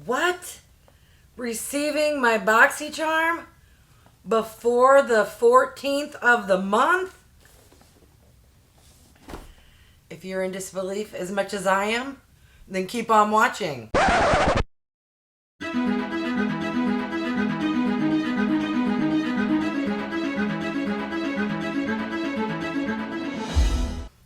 What? Receiving my Boxycharm before the 14th of the month? If you're in disbelief as much as I am, then keep on watching.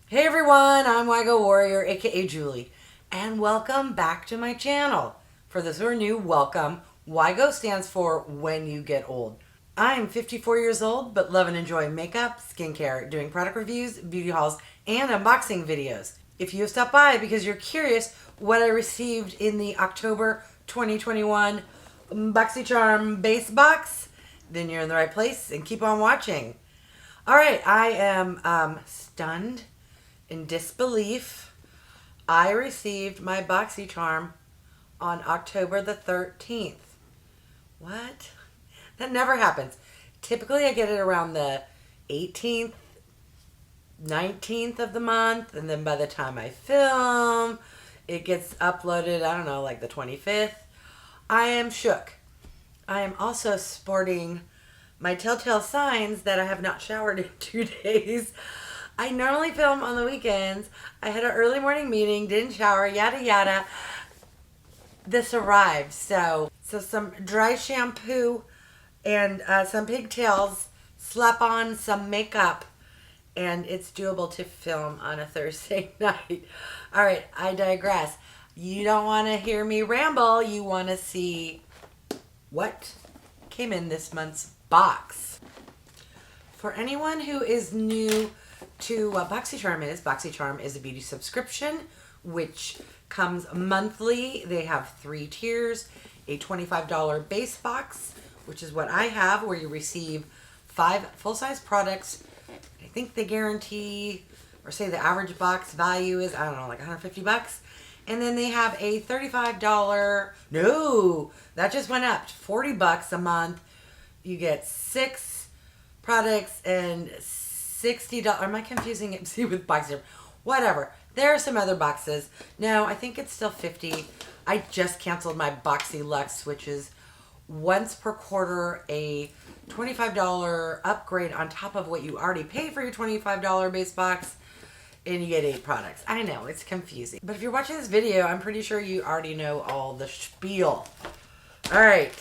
Hey everyone, I'm Wygo Warrior, aka Julie, and welcome back to my channel. For those who are new, welcome. Wygo stands for When You Get Old. I'm 54 years old, but love and enjoy makeup, skincare, doing product reviews, beauty hauls, and unboxing videos. If you have stopped by because you're curious what I received in the October 2021 Boxycharm base box, then you're in the right place and keep on watching. All right, I am stunned in disbelief. I received my Boxycharm on October the 13th. What? That never happens. Typically I get it around the 18th, 19th of the month, and then by the time I film, it gets uploaded, I don't know, like the 25th. I am shook. I am also sporting my telltale signs that I have not showered in 2 days. I normally film on the weekends. I had an early morning meeting, didn't shower, yada yada. This arrived. So some dry shampoo and some pigtails, slap on some makeup, and it's doable to film on a Thursday night. All right, I digress. You don't want to hear me ramble. You want to see what came in this month's box. For anyone who is new to what Boxycharm is a beauty subscription, which comes monthly. They have 3 tiers, a $25 base box, which is what I have, where you receive 5 full-size products. I think they guarantee, or say the average box value is, I don't know, like 150 bucks. And then they have a $35, no, that just went up, 40 bucks a month. You get 6 products and $60. Am I confusing it with Boxycharm? Whatever. There are some other boxes. No, I think it's still 50. I just canceled my Boxyluxe, which is once per quarter a $25 upgrade on top of what you already pay for your $25 base box, and you get 8 products. I know, it's confusing. But if you're watching this video, I'm pretty sure you already know all the spiel. All right,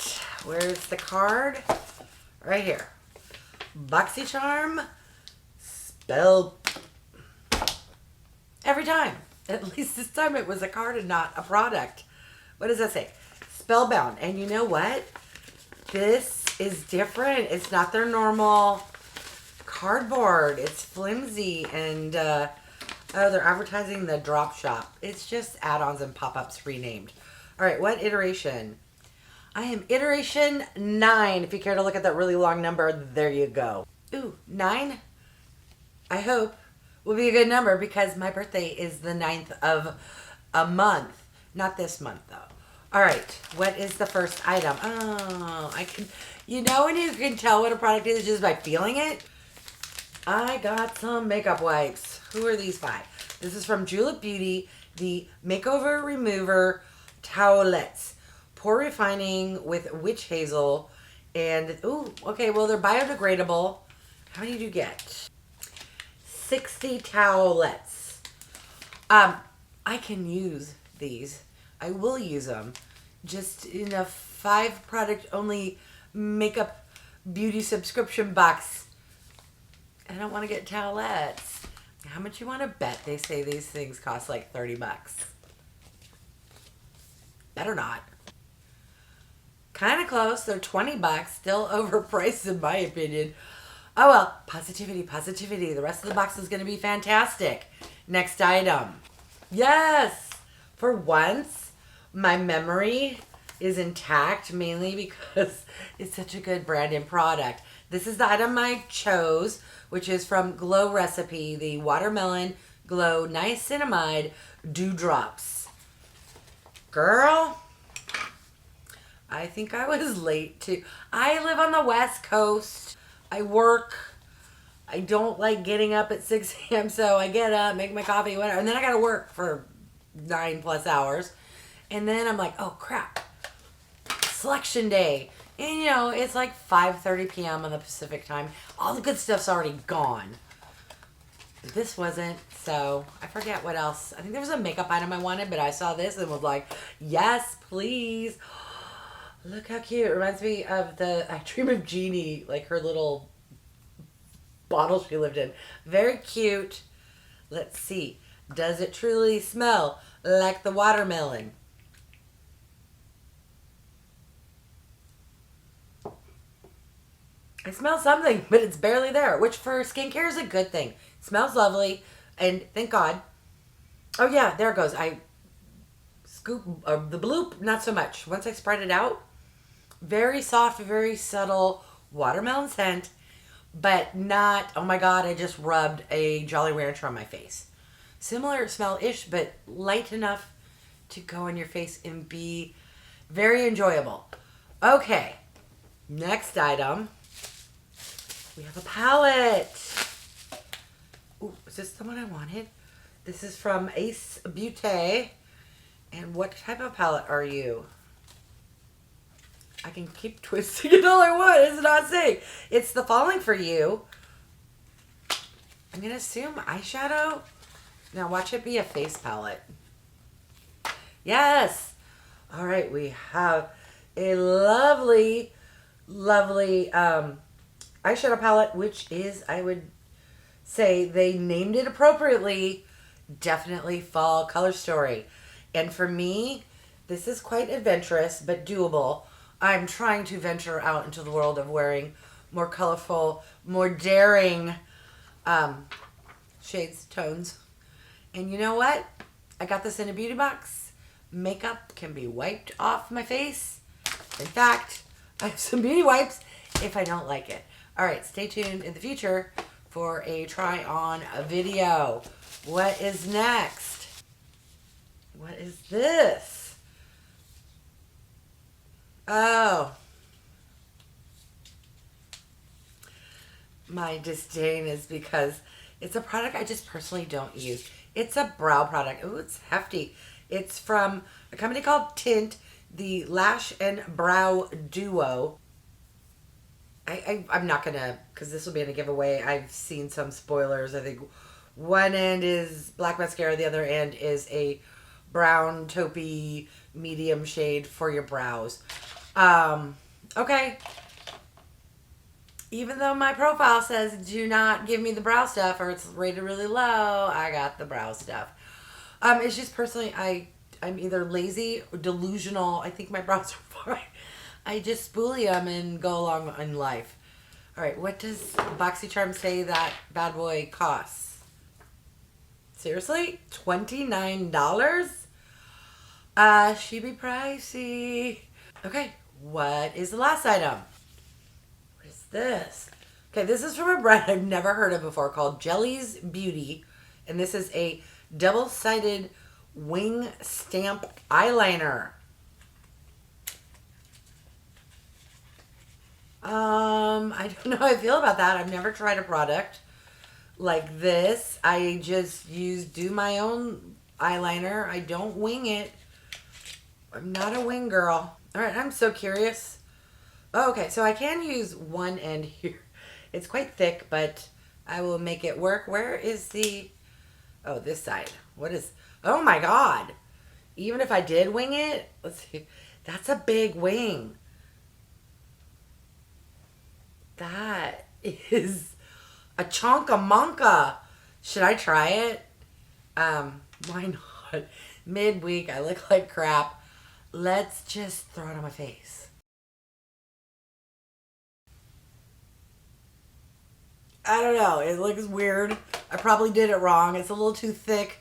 where's the card? Right here. Boxycharm. Spelled every time. At least this time it was a card and not a product. What does that say? Spellbound. And you know what? This is different. It's not their normal cardboard. It's flimsy and oh, they're advertising the drop shop. It's just add-ons and pop-ups renamed. All right, what iteration? I am iteration 9. If you care to look at that really long number, there you go. Ooh, 9? I hope will be a good number because my birthday is the 9th of a month. Not this month though. All right, what is the first item? Oh, I can, you know when you can tell what a product is just by feeling it? I got some makeup wipes. Who are these by? This is from Julep Beauty, the Makeover Remover Towelettes. Pore refining with witch hazel and, ooh, okay, well they're biodegradable. How many do you get? 60 towelettes. I can use these. I will use them. Just in a 5 product only makeup beauty subscription box. I don't want to get towelettes. How much you want to bet they say these things cost like 30 bucks? Better not. Kind of close. They're 20 bucks. Still overpriced in my opinion. Oh well, positivity, positivity. The rest of the box is going to be fantastic. Next item. Yes! For once, my memory is intact, mainly because it's such a good brand and product. This is the item I chose, which is from Glow Recipe, the Watermelon Glow Niacinamide Dewdrops. Girl, I think I was late too. I live on the West Coast. I work. I don't like getting up at 6 a.m. So I get up, make my coffee, whatever. And then I got to work for 9+ hours. And then I'm like, oh crap. selection day. And you know, it's like 5:30 p.m. on the Pacific time. All the good stuff's already gone. This wasn't, so I forget what else. I think there was a makeup item I wanted, but I saw this and was like, yes, please. Look how cute. It reminds me of I Dream of Jeannie, like her little bottle she lived in. Very cute. Let's see. Does it truly smell like the watermelon? I smell something, but it's barely there, which for skincare is a good thing. It smells lovely, and thank God. Oh yeah, there it goes. I scoop the bloop, not so much. Once I spread it out, very soft, very subtle watermelon scent, but not, oh my God, I just rubbed a Jolly Rancher on my face. Similar smell-ish, but light enough to go on your face and be very enjoyable. Okay, next item. We have a palette. Ooh, is this the one I wanted? This is from Beaute. And what type of palette are you? I can keep twisting it all I want. It's not saying. It's the Falling For You. I'm going to assume eyeshadow. Now watch it be a face palette. Yes. All right, we have a lovely, lovely eyeshadow palette, which is, I would say, they named it appropriately. Definitely fall color story. And for me, this is quite adventurous, but doable. I'm trying to venture out into the world of wearing more colorful, more daring shades, tones. And you know what? I got this in a beauty box. Makeup can be wiped off my face. In fact, I have some beauty wipes if I don't like it. All right, stay tuned in the future for a try-on video. What is next? What is this? Oh. My disdain is because it's a product I just personally don't use. It's a brow product. Ooh, it's hefty. It's from a company called Tynt, the Lash and Brow Duo. I'm not going to, because this will be in a giveaway. I've seen some spoilers. I think one end is black mascara. The other end is a brown taupey medium shade for your brows. Okay. Even though my profile says do not give me the brow stuff or it's rated really low, I got the brow stuff. It's just personally, I'm either lazy or delusional. I think my brows are fine. I just spoolie them and go along in life. All right, what does Boxycharm say that bad boy costs? Seriously? $29? She be pricey. Okay, what is the last item? What is this? Okay, this is from a brand I've never heard of before called Jelliez Beauty. And this is a double-sided wing stamp eyeliner. I don't know how I feel about that. I've never tried a product like this. I just do my own eyeliner. I don't wing it. I'm not a wing girl. All right, I'm so curious. Oh, okay, so I can use one end here. It's quite thick, but I will make it work. Where is the... Oh, this side. What is... Oh, my God. Even if I did wing it, let's see. That's a big wing. That is a chonka-monka. Should I try it? Why not? Midweek, I look like crap. Let's just throw it on my face. I don't know. It looks weird. I probably did it wrong. It's a little too thick.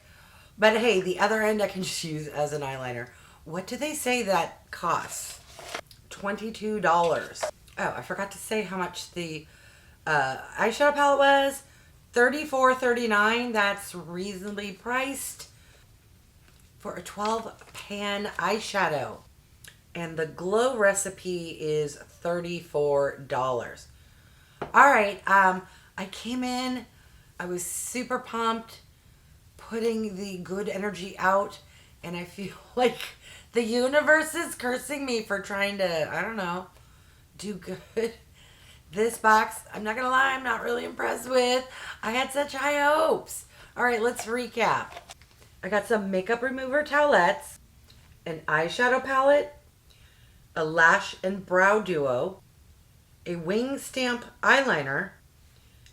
But hey, the other end I can just use as an eyeliner. What do they say that costs? $22. Oh, I forgot to say how much the eyeshadow palette was. $34.39. That's reasonably priced for a 12-pan eyeshadow. And the glow recipe is $34. All right. I came in. I was super pumped, putting the good energy out. And I feel like The universe is cursing me for trying to, I don't know, do good. This box, I'm not going to lie, I'm not really impressed with. I had such high hopes. All right, let's recap. I got some makeup remover towelettes, an eyeshadow palette, a lash and brow duo, a wing stamp eyeliner,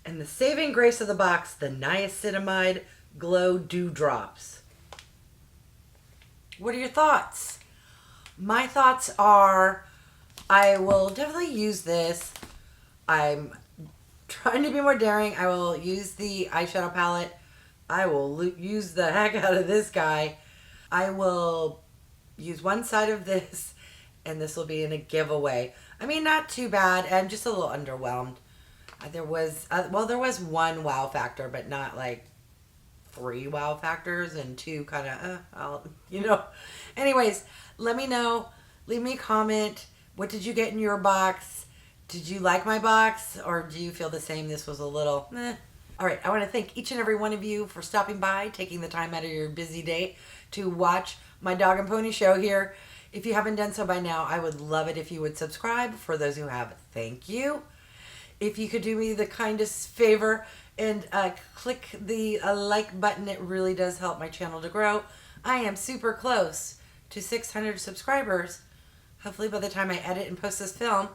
and the saving grace of the box, the Niacinamide Glow Dewdrops. What are your thoughts? My thoughts are I will definitely use this. I'm trying to be more daring. I will use the eyeshadow palette. I will use the heck out of this guy. I will use one side of this, and this will be in a giveaway. I mean, not too bad. I'm just a little underwhelmed. There was one wow factor, but not like 3 wow factors and 2 kind of, Anyways, let me know. Leave me a comment. What did you get in your box? Did you like my box, or do you feel the same? This was a little, eh. All right, I want to thank each and every one of you for stopping by, taking the time out of your busy day to watch my dog and pony show here. If you haven't done so by now, I would love it if you would subscribe. For those who have, thank you. If you could do me the kindest favor and click the like button, it really does help my channel to grow. I am super close to 600 subscribers. Hopefully by the time I edit and post this film,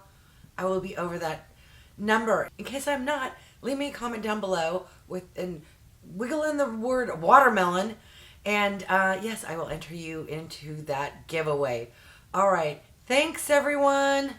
I will be over that number. In case I'm not, leave me a comment down below and wiggle in the word watermelon. And yes, I will enter you into that giveaway. All right. Thanks, everyone.